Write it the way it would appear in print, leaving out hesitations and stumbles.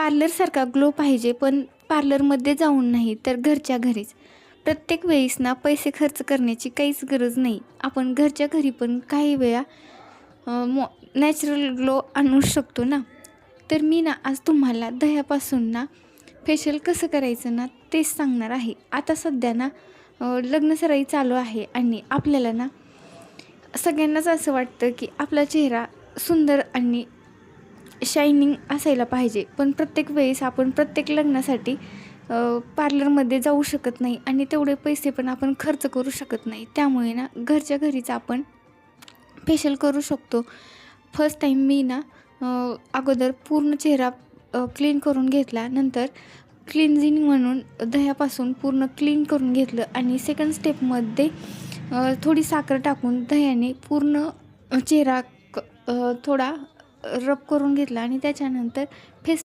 पार्लरसारखा glow पाहिजे, पण पार्लरमध्ये जाऊन नाही तर घरच्या घरीच. प्रत्येक वेळेस ना पैसे खर्च करण्याची काहीच गरज नाही. आपण घरच्या घरी पण काही वेळा नॅचरल ग्लो आणू शकतो ना. तर मी ना आज तुम्हाला दह्यापासून ना फेशियल कसं करायचं ना तेच सांगणार आहे. आता सध्या ना लग्नसराई चालू आहे आणि आपल्याला ना सगळ्यांनाच असं वाटतं की आपला चेहरा सुंदर आणि शायनिंग असायला पाहिजे. पण प्रत्येक वेळेस आपण प्रत्येक लग्नासाठी पार्लरमध्ये जाऊ शकत नाही आणि तेवढे पैसे पण आपण खर्च करू शकत नाही. त्यामुळे ना घरच्या घरीच आपण फेशियल करू शकतो. फर्स्ट टाईम मी ना अगोदर पूर्ण चेहरा क्लीन करून घेतला. नंतर क्लिन्झिंग म्हणून दह्यापासून पूर्ण क्लीन करून घेतलं आणि सेकंड स्टेपमध्ये थोडी साखर टाकून दह्याने पूर्ण चेहरा थोडा रब करून घेतला आणि त्याच्यानंतर फेस